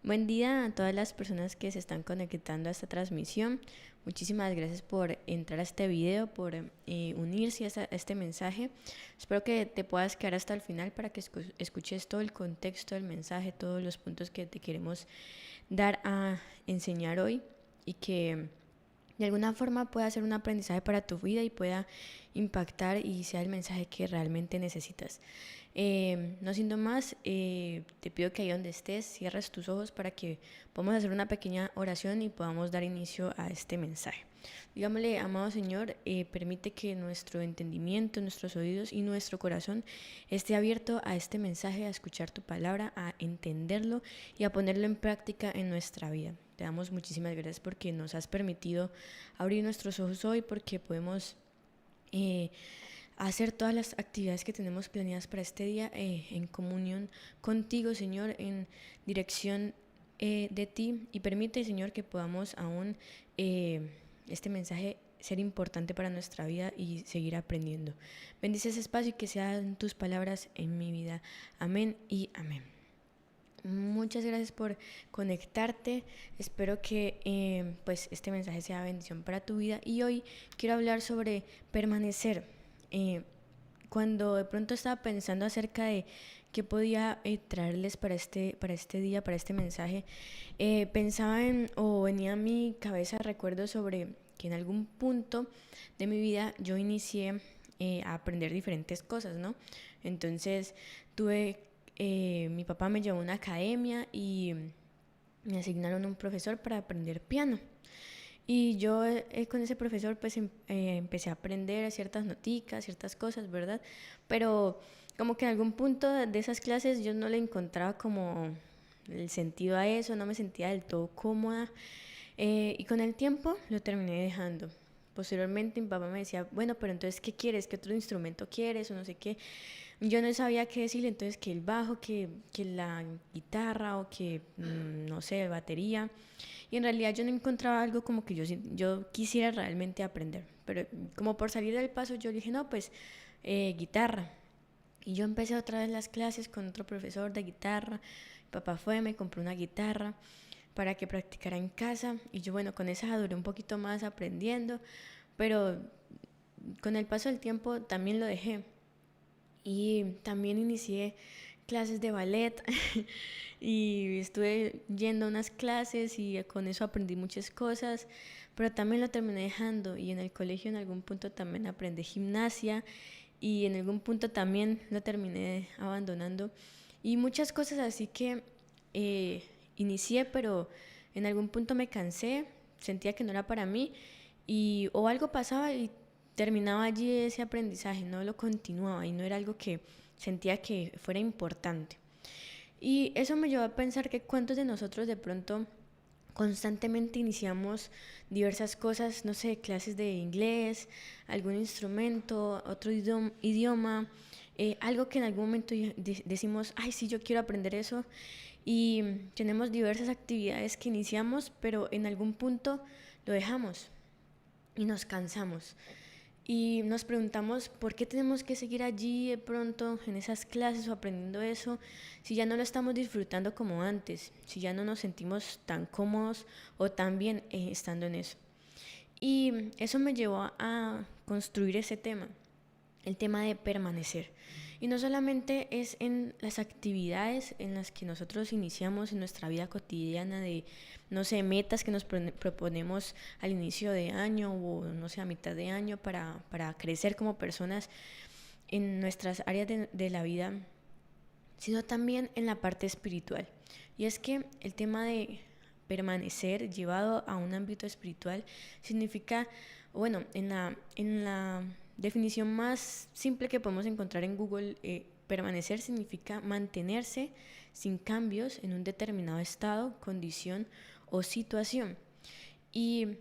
Buen día a todas las personas que se están conectando a esta transmisión. Muchísimas gracias por entrar a este video, por unirse a este mensaje. Espero que te puedas quedar hasta el final para que escuches todo el contexto del mensaje, todos los puntos que te queremos dar a enseñar hoy y que de alguna forma pueda ser un aprendizaje para tu vida y pueda impactar y sea el mensaje que realmente necesitas. No siendo más, te pido que ahí donde estés cierres tus ojos para que podamos hacer una pequeña oración y podamos dar inicio a este mensaje. Digámosle, amado Señor, permite que nuestro entendimiento, nuestros oídos y nuestro corazón esté abierto a este mensaje, a escuchar tu palabra, a entenderlo y a ponerlo en práctica en nuestra vida. Te damos muchísimas gracias porque nos has permitido abrir nuestros ojos hoy, porque podemos hacer todas las actividades que tenemos planeadas para este día en comunión contigo, Señor, en dirección de ti, y permite, Señor, que podamos aún este mensaje ser importante para nuestra vida y seguir aprendiendo. Bendice ese espacio y que sean tus palabras en mi vida. Amén y amén. Muchas gracias por conectarte. Espero que pues este mensaje sea bendición para tu vida. Y hoy quiero hablar sobre permanecer. Cuando de pronto estaba pensando acerca de qué podía traerles para este día, para este mensaje, pensaba o venía a mi cabeza recuerdos sobre que en algún punto de mi vida yo inicié a aprender diferentes cosas, ¿no? Entonces mi papá me llevó a una academia y me asignaron un profesor para aprender piano. Y yo con ese profesor pues empecé a aprender ciertas noticas, ciertas cosas, ¿verdad? Pero como que en algún punto de esas clases yo no le encontraba como el sentido a eso, no me sentía del todo cómoda. Y con el tiempo lo terminé dejando. Posteriormente mi papá me decía, bueno, pero entonces, ¿qué quieres? ¿Qué otro instrumento quieres? O no sé qué. Yo no sabía qué decirle, entonces que el bajo, que la guitarra o que, no sé, batería. Y en realidad yo no encontraba algo como que yo quisiera realmente aprender. Pero como por salir del paso yo dije, no, pues guitarra. Y yo empecé otra vez las clases con otro profesor de guitarra. Mi papá fue, me compró una guitarra para que practicara en casa. Y yo, bueno, con esa duré un poquito más aprendiendo. Pero con el paso del tiempo también lo dejé. Y también inicié clases de ballet y estuve yendo a unas clases y con eso aprendí muchas cosas, pero también lo terminé dejando. Y en el colegio en algún punto también aprendí gimnasia y en algún punto también lo terminé abandonando y muchas cosas así que inicié, pero en algún punto me cansé, sentía que no era para mí y o algo pasaba y terminaba allí ese aprendizaje, no lo continuaba y no era algo que sentía que fuera importante. Y eso me llevó a pensar que cuántos de nosotros de pronto constantemente iniciamos diversas cosas, no sé, clases de inglés, algún instrumento, otro idioma, algo que en algún momento decimos, ay, sí, yo quiero aprender eso. Y tenemos diversas actividades que iniciamos, pero en algún punto lo dejamos y nos cansamos. Y nos preguntamos por qué tenemos que seguir allí de pronto en esas clases o aprendiendo eso si ya no lo estamos disfrutando como antes, si ya no nos sentimos tan cómodos o tan bien estando en eso. Y eso me llevó a construir ese tema, el tema de permanecer. Y no solamente es en las actividades en las que nosotros iniciamos en nuestra vida cotidiana de, no sé, metas que nos proponemos al inicio de año o, no sé, a mitad de año para crecer como personas en nuestras áreas de la vida, sino también en la parte espiritual. Y es que el tema de permanecer llevado a un ámbito espiritual significa, bueno, en la definición más simple que podemos encontrar en Google, permanecer significa mantenerse sin cambios en un determinado estado, condición o situación. Y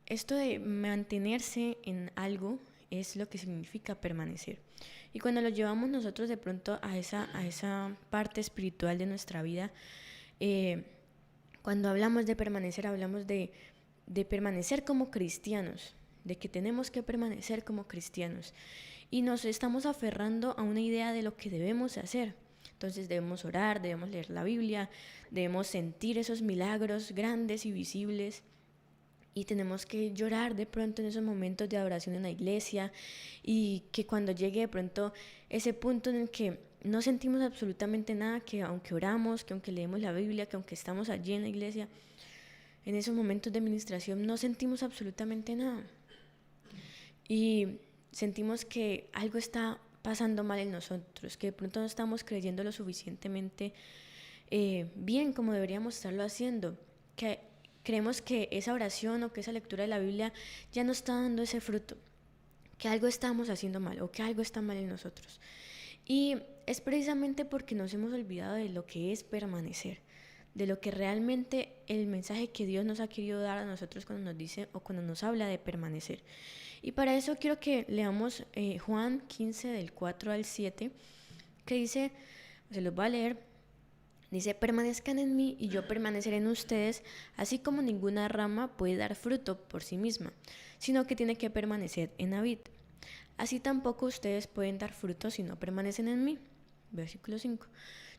esto de mantenerse en algo es lo que significa permanecer. Y cuando lo llevamos nosotros de pronto a esa parte espiritual de nuestra vida, eh, cuando hablamos de permanecer, hablamos de permanecer como cristianos, de que tenemos que permanecer como cristianos. Y nos estamos aferrando a una idea de lo que debemos hacer, Entonces debemos orar, debemos leer la Biblia, debemos sentir esos milagros grandes y visibles. Y tenemos que llorar de pronto en esos momentos de adoración en la iglesia, y que cuando llegue de pronto ese punto en el que no sentimos absolutamente nada, que aunque oramos, que aunque leemos la Biblia, que aunque estamos allí en la iglesia, en esos momentos de ministración no sentimos absolutamente nada. Y sentimos que algo está pasando mal en nosotros, que de pronto no estamos creyendo lo suficientemente bien como deberíamos estarlo haciendo, que creemos que esa oración o que esa lectura de la Biblia ya no está dando ese fruto, que algo estamos haciendo mal o que algo está mal en nosotros. Y es precisamente porque nos hemos olvidado de lo que es permanecer, de lo que realmente el mensaje que Dios nos ha querido dar a nosotros cuando nos dice o cuando nos habla de permanecer. Y para eso quiero que leamos Juan 15 del 4 al 7, que dice, se los voy a leer. Dice, permanezcan en mí y yo permaneceré en ustedes, así como ninguna rama puede dar fruto por sí misma, sino que tiene que permanecer en la vid. Así tampoco ustedes pueden dar fruto si no permanecen en mí. Versículo 5.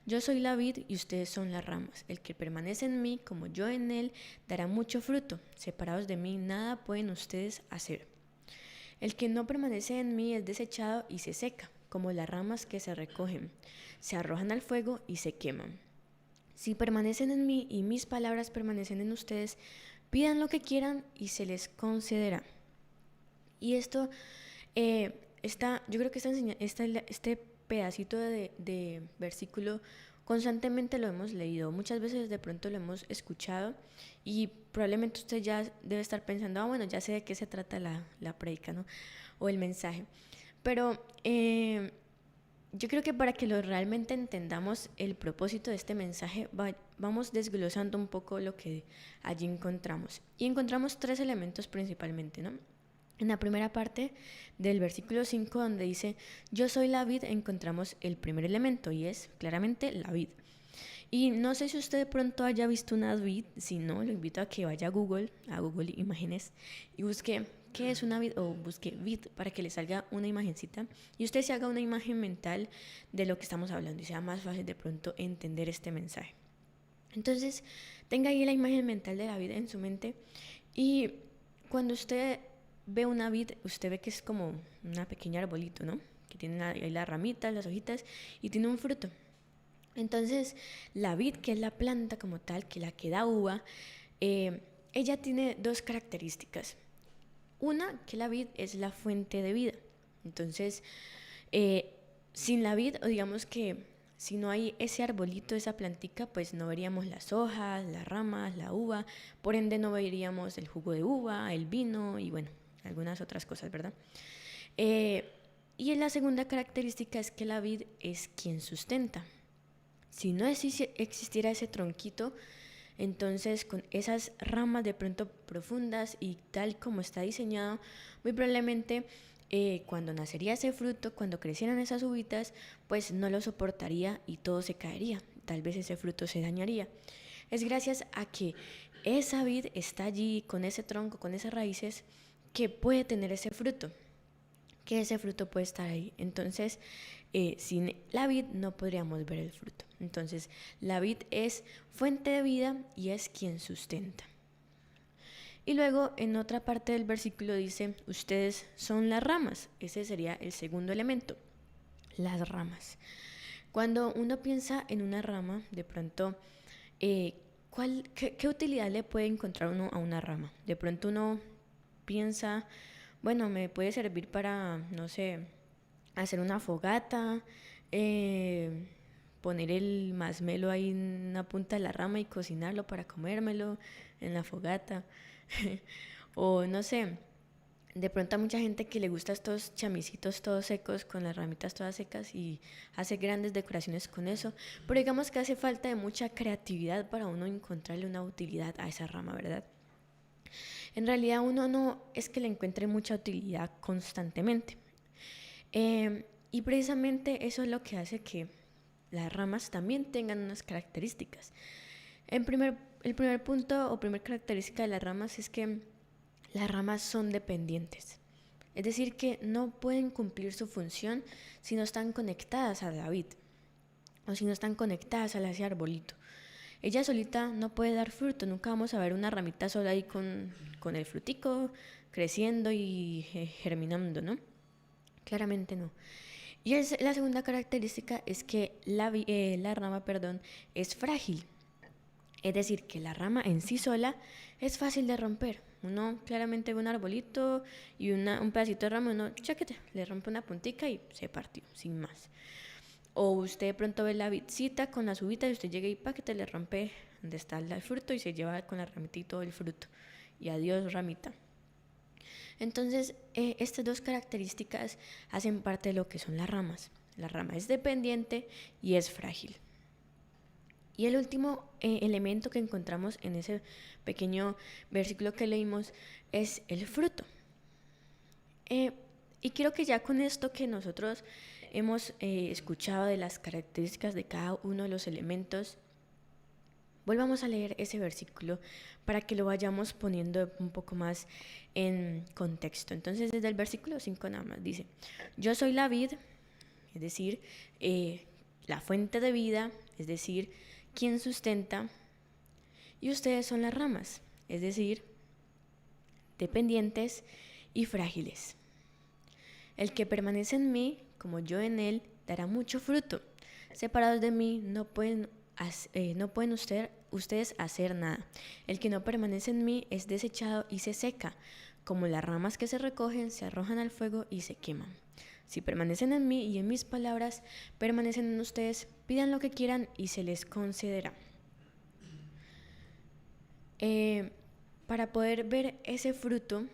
Yo soy la vid y ustedes son las ramas. El que permanece en mí, como yo en él, dará mucho fruto. Separados de mí, nada pueden ustedes hacer. El que no permanece en mí es desechado y se seca, como las ramas que se recogen, se arrojan al fuego y se queman. Si permanecen en mí y mis palabras permanecen en ustedes, pidan lo que quieran y se les concederá. Y esto yo creo que este pedacito de versículo constantemente lo hemos leído, muchas veces de pronto lo hemos escuchado, y probablemente usted ya debe estar pensando, bueno, ya sé de qué se trata la prédica, ¿no? O el mensaje. Pero yo creo que para que realmente entendamos el propósito de este mensaje, vamos desglosando un poco lo que allí encontramos. Y encontramos 3 elementos principalmente, ¿no? En la primera parte del versículo 5, donde dice, yo soy la vid, encontramos el primer elemento, y es claramente la vid. Y no sé si usted de pronto haya visto una vid, si no, lo invito a que vaya a Google Imágenes, y busque qué es una vid, o busque vid para que le salga una imagencita y usted se haga una imagen mental de lo que estamos hablando y sea más fácil de pronto entender este mensaje. Entonces, tenga ahí la imagen mental de la vid en su mente, y cuando usted ve una vid, usted ve que es como una pequeña arbolito, ¿no? Que tiene ahí las ramitas, las hojitas, y tiene un fruto. Entonces, la vid, que es la planta como tal, que la que da uva, ella tiene 2 características. Una, que la vid es la fuente de vida. Entonces, sin la vid, o digamos que si no hay ese arbolito, esa plantica, pues no veríamos las hojas, las ramas, la uva, por ende no veríamos el jugo de uva, el vino y bueno, algunas otras cosas, ¿verdad? Y la segunda característica es que la vid es quien sustenta. Si no existiera ese tronquito, entonces con esas ramas de pronto profundas y tal como está diseñado, muy probablemente cuando nacería ese fruto, cuando crecieran esas uvitas, pues no lo soportaría y todo se caería, tal vez ese fruto se dañaría. Es gracias a que esa vid está allí con ese tronco, con esas raíces, que puede tener ese fruto, que ese fruto puede estar ahí. Entonces, sin la vid no podríamos ver el fruto. Entonces, la vid es fuente de vida y es quien sustenta. Y luego en otra parte del versículo dice, ustedes son las ramas. Ese sería el segundo elemento, las ramas. Cuando uno piensa en una rama, de pronto, ¿qué utilidad le puede encontrar uno a una rama? De pronto uno piensa, bueno, me puede servir para, no sé, hacer una fogata, poner el masmelo ahí en una punta de la rama y cocinarlo para comérmelo en la fogata. O no sé, de pronto a mucha gente que le gusta estos chamicitos todos secos con las ramitas todas secas y hace grandes decoraciones con eso, pero digamos que hace falta de mucha creatividad para uno encontrarle una utilidad a esa rama, ¿verdad? En realidad uno no es que le encuentre mucha utilidad constantemente. Y precisamente eso es lo que hace que las ramas también tengan unas características. El primer punto o primera característica de las ramas es que las ramas son dependientes. Es decir, que no pueden cumplir su función si no están conectadas a la vid. o si no están conectadas a ese arbolito. Ella solita no puede dar fruto, nunca vamos a ver una ramita sola ahí con el frutico creciendo y germinando, ¿no? Claramente no. Y la segunda característica es que la rama, es frágil. Es decir, que la rama en sí sola es fácil de romper. Uno claramente ve un arbolito y un pedacito de rama, uno chaquete, le rompe una puntica y se partió, sin más. O usted de pronto ve la vidcita con las uvitas y usted llega y que te le rompe donde está el fruto y se lleva con la ramita y todo el fruto. Y adiós, ramita. Entonces, estas dos características hacen parte de lo que son las ramas. La rama es dependiente y es frágil. Y el último elemento que encontramos en ese pequeño versículo que leímos es el fruto. Y quiero que ya con esto que nosotros hemos escuchado de las características de cada uno de los elementos, volvamos a leer ese versículo para que lo vayamos poniendo un poco más en contexto. Entonces, desde el versículo 5 nada más dice: yo soy la vid, es decir, la fuente de vida, es decir, quien sustenta, y ustedes son las ramas, es decir, dependientes y frágiles. El que permanece en mí, como yo en él, dará mucho fruto. Separados de mí no pueden ustedes hacer nada. El que no permanece en mí es desechado y se seca, como las ramas que se recogen, se arrojan al fuego y se queman. Si permanecen en mí y en mis palabras permanecen en ustedes, pidan lo que quieran y se les concederá. Para poder ver ese fruto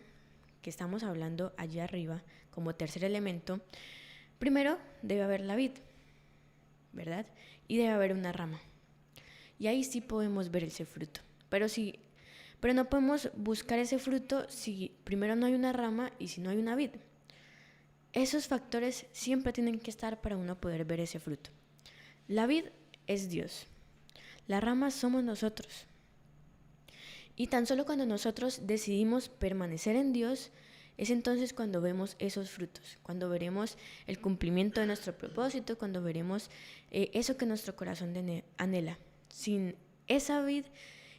que estamos hablando allí arriba, como tercer elemento, primero debe haber la vid, ¿verdad? Y debe haber una rama. Y ahí sí podemos ver ese fruto. Pero no podemos buscar ese fruto si primero no hay una rama y si no hay una vid. Esos factores siempre tienen que estar para uno poder ver ese fruto. La vid es Dios. La rama somos nosotros. Y tan solo cuando nosotros decidimos permanecer en Dios, es entonces cuando vemos esos frutos, cuando veremos el cumplimiento de nuestro propósito, cuando veremos eso que nuestro corazón anhela. Sin esa vid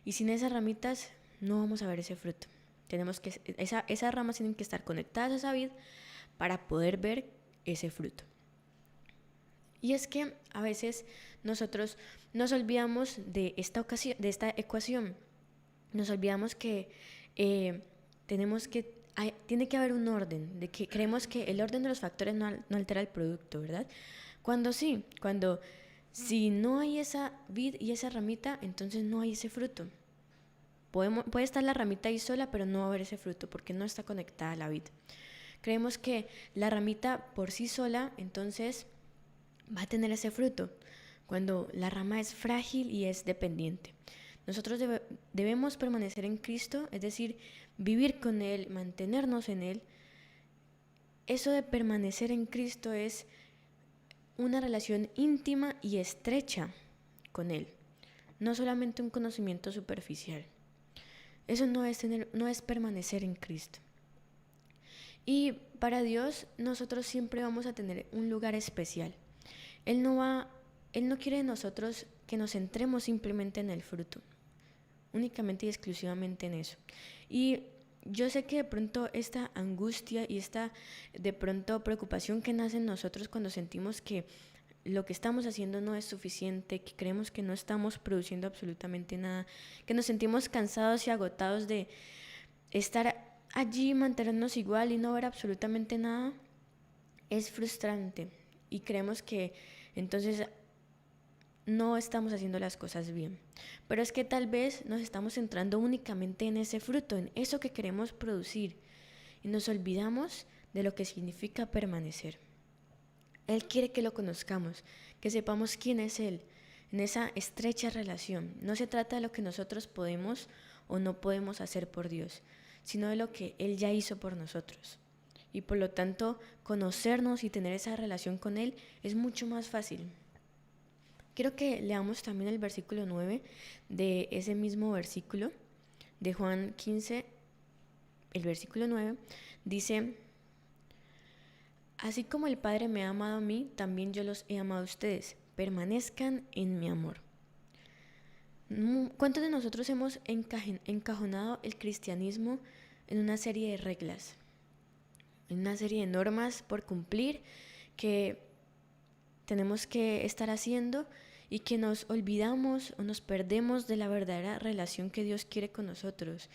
y sin esas ramitas no vamos a ver ese fruto. Esas ramas tienen que estar conectadas a esa vid para poder ver ese fruto. Y es que a veces nosotros nos olvidamos de esta ecuación. Nos olvidamos que tiene que haber un orden, de que creemos que el orden de los factores no altera el producto, ¿verdad? Cuando si no hay esa vid y esa ramita, entonces no hay ese fruto. Puede estar la ramita ahí sola, pero no va a haber ese fruto porque no está conectada a la vid. Creemos que la ramita por sí sola, entonces va a tener ese fruto, cuando la rama es frágil y es dependiente. Nosotros debemos permanecer en Cristo, es decir, vivir con Él, mantenernos en Él. Eso de permanecer en Cristo es una relación íntima y estrecha con Él, no solamente un conocimiento superficial. Eso no es permanecer en Cristo. Y para Dios nosotros siempre vamos a tener un lugar especial. Él no quiere de nosotros que nos centremos simplemente en el fruto, únicamente y exclusivamente en eso. Y yo sé que de pronto esta angustia y esta de pronto preocupación que nace en nosotros cuando sentimos que lo que estamos haciendo no es suficiente, que creemos que no estamos produciendo absolutamente nada, que nos sentimos cansados y agotados de estar allí, mantenernos igual y no ver absolutamente nada, es frustrante y creemos que entonces no estamos haciendo las cosas bien. Pero es que tal vez nos estamos centrando únicamente en ese fruto, en eso que queremos producir, y nos olvidamos de lo que significa permanecer. Él quiere que lo conozcamos, que sepamos quién es Él, en esa estrecha relación. No se trata de lo que nosotros podemos o no podemos hacer por Dios, sino de lo que Él ya hizo por nosotros. Y por lo tanto, conocernos y tener esa relación con Él es mucho más fácil. Quiero que leamos también el versículo 9 de ese mismo versículo de Juan 15, el versículo 9, dice: así como el Padre me ha amado a mí, también yo los he amado a ustedes. permanezcan en mi amor. ¿Cuántos de nosotros hemos encajonado el cristianismo en una serie de reglas, en una serie de normas por cumplir que tenemos que estar haciendo y que nos olvidamos o nos perdemos de la verdadera relación que Dios quiere con nosotros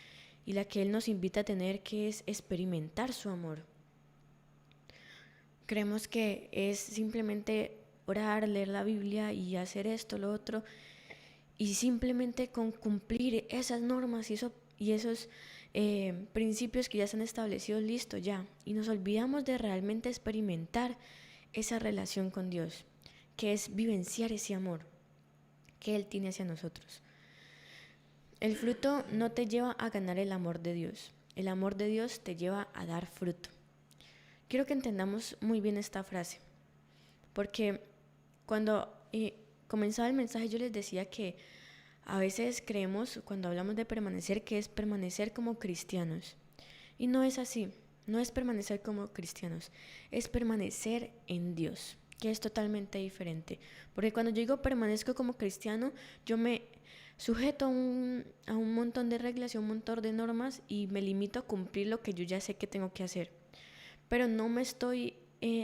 y la que Él nos invita a tener, que es experimentar su amor? Creemos que es simplemente orar, leer la Biblia y hacer esto, lo otro, y simplemente con cumplir esas normas y esos principios que ya están establecidos, listo, ya. Y nos olvidamos de realmente experimentar esa relación con Dios, que es vivenciar ese amor que Él tiene hacia nosotros. El fruto no te lleva a ganar el amor de Dios. El amor de Dios te lleva a dar fruto. Quiero que entendamos muy bien esta frase, porque cuando comenzaba el mensaje yo les decía que a veces creemos, cuando hablamos de permanecer, que es permanecer como cristianos. Y no es así, no es permanecer como cristianos, es permanecer en Dios, que es totalmente diferente. Porque cuando yo digo permanezco como cristiano, yo me sujeto a un montón de reglas y a un montón de normas y me limito a cumplir lo que yo ya sé que tengo que hacer. Pero no me estoy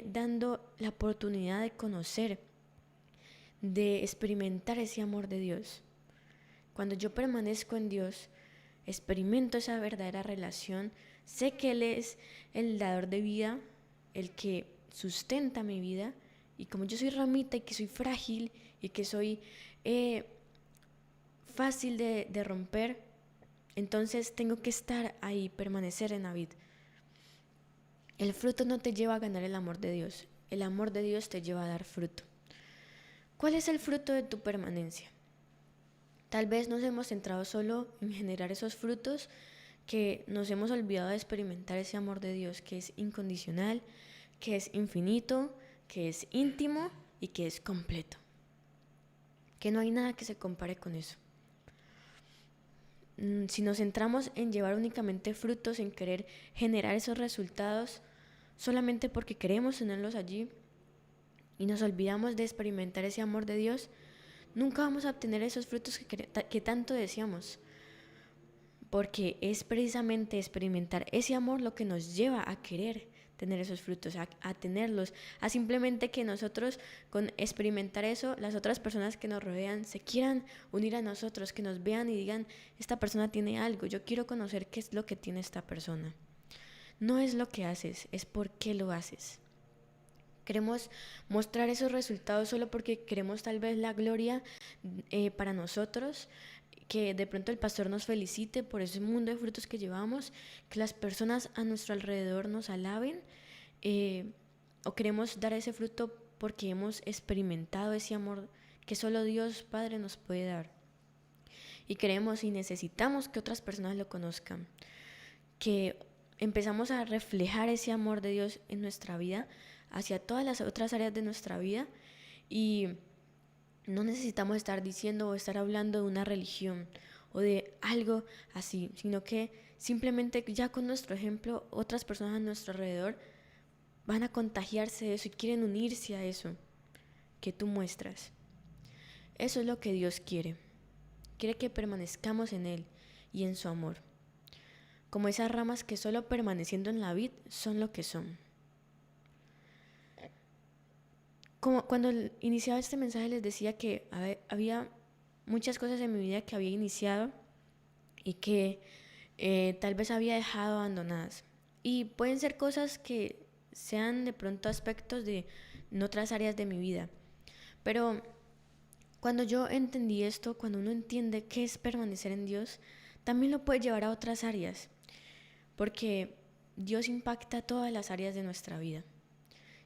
dando la oportunidad de conocer, de experimentar ese amor de Dios. Cuando yo permanezco en Dios, experimento esa verdadera relación, sé que Él es el dador de vida, el que sustenta mi vida, y como yo soy ramita y que soy frágil y que soy fácil de romper, entonces tengo que estar ahí, permanecer en la vid. El fruto no te lleva a ganar el amor de Dios, el amor de Dios te lleva a dar fruto. ¿Cuál es el fruto de tu permanencia? Tal vez nos hemos centrado solo en generar esos frutos, que nos hemos olvidado de experimentar ese amor de Dios que es incondicional, que es infinito, que es íntimo y que es completo. Que no hay nada que se compare con eso. Si nos centramos en llevar únicamente frutos, en querer generar esos resultados solamente porque queremos tenerlos allí y nos olvidamos de experimentar ese amor de Dios, nunca vamos a obtener esos frutos que tanto deseamos. Porque es precisamente experimentar ese amor lo que nos lleva a querer tener esos frutos, a tenerlos, a simplemente que nosotros con experimentar eso, las otras personas que nos rodean se quieran unir a nosotros, que nos vean y digan, esta persona tiene algo, yo quiero conocer qué es lo que tiene esta persona. No es lo que haces, es por qué lo haces. Queremos mostrar esos resultados solo porque queremos tal vez la gloria para nosotros, que de pronto el pastor nos felicite por ese mundo de frutos que llevamos, que las personas a nuestro alrededor nos alaben, o queremos dar ese fruto porque hemos experimentado ese amor que solo Dios Padre nos puede dar. Y queremos y necesitamos que otras personas lo conozcan, que empezamos a reflejar ese amor de Dios en nuestra vida, hacia todas las otras áreas de nuestra vida, y no necesitamos estar diciendo o estar hablando de una religión o de algo así, sino que simplemente ya con nuestro ejemplo otras personas a nuestro alrededor van a contagiarse de eso y quieren unirse a eso que tú muestras. Eso es lo que Dios quiere. Quiere que permanezcamos en Él y en su amor, como esas ramas que solo permaneciendo en la vid son lo que son. Como cuando iniciaba este mensaje les decía que había muchas cosas en mi vida que había iniciado y que tal vez había dejado abandonadas. Y pueden ser cosas que sean de pronto aspectos de en otras áreas de mi vida. Pero cuando yo entendí esto, cuando uno entiende qué es permanecer en Dios, también lo puede llevar a otras áreas. Porque Dios impacta todas las áreas de nuestra vida.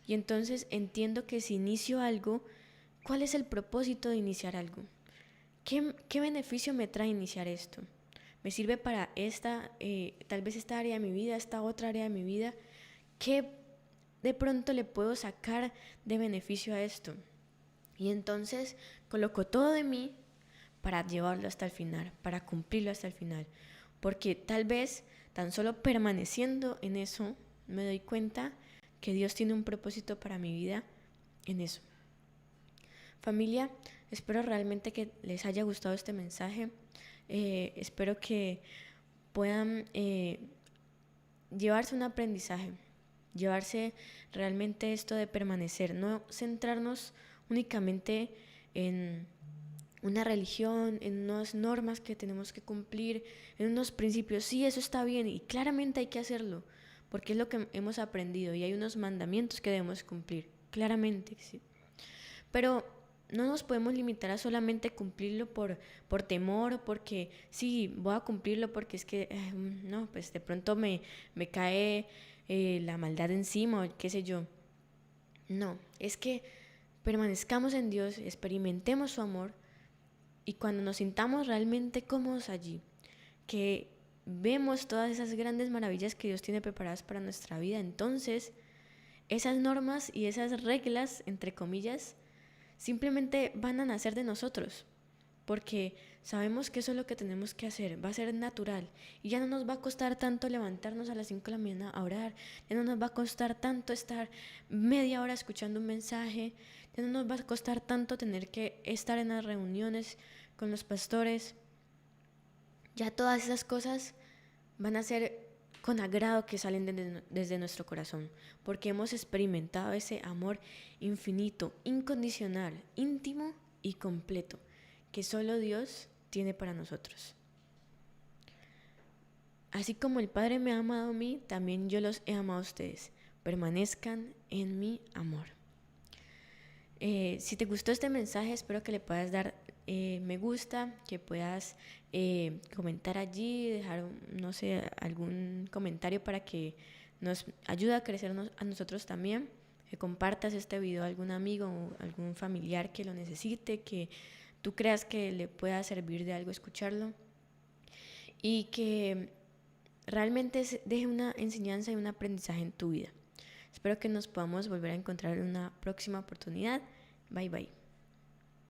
Y entonces entiendo que si inicio algo, ¿cuál es el propósito de iniciar algo? ¿Qué beneficio me trae iniciar esto? ¿Me sirve para tal vez esta área de mi vida, esta otra área de mi vida? ¿Qué de pronto le puedo sacar de beneficio a esto? Y entonces coloco todo de mí para llevarlo hasta el final, para cumplirlo hasta el final. Porque tal vez tan solo permaneciendo en eso me doy cuenta que Dios tiene un propósito para mi vida en eso. Familia, espero realmente que les haya gustado este mensaje. Espero que puedan llevarse un aprendizaje, llevarse realmente esto de permanecer, no centrarnos únicamente en una religión, en unas normas que tenemos que cumplir, en unos principios. Sí, eso está bien y claramente hay que hacerlo, porque es lo que hemos aprendido y hay unos mandamientos que debemos cumplir, claramente, sí. Pero no nos podemos limitar a solamente cumplirlo por temor, porque sí, voy a cumplirlo porque es que, no, pues de pronto me cae la maldad encima o qué sé yo. No, es que permanezcamos en Dios, experimentemos su amor y cuando nos sintamos realmente cómodos allí, que vemos todas esas grandes maravillas que Dios tiene preparadas para nuestra vida, entonces esas normas y esas reglas, entre comillas, simplemente van a nacer de nosotros, porque sabemos que eso es lo que tenemos que hacer, va a ser natural y ya no nos va a costar tanto levantarnos a las 5 de la mañana a orar, ya no nos va a costar tanto estar media hora escuchando un mensaje, ya no nos va a costar tanto tener que estar en las reuniones con los pastores, ya todas esas cosas van a ser con agrado que salen desde nuestro corazón, porque hemos experimentado ese amor infinito, incondicional, íntimo y completo que solo Dios tiene para nosotros. Así como el Padre me ha amado a mí, también yo los he amado a ustedes. Permanezcan en mi amor. Si te gustó este mensaje, espero que le puedas dar me gusta, que puedas comentar allí, dejar, no sé, algún comentario para que nos ayude a crecer a nosotros también. Que compartas este video a algún amigo o algún familiar que lo necesite, que tú creas que le pueda servir de algo escucharlo y que realmente deje una enseñanza y un aprendizaje en tu vida. Espero que nos podamos volver a encontrar en una próxima oportunidad. Bye bye.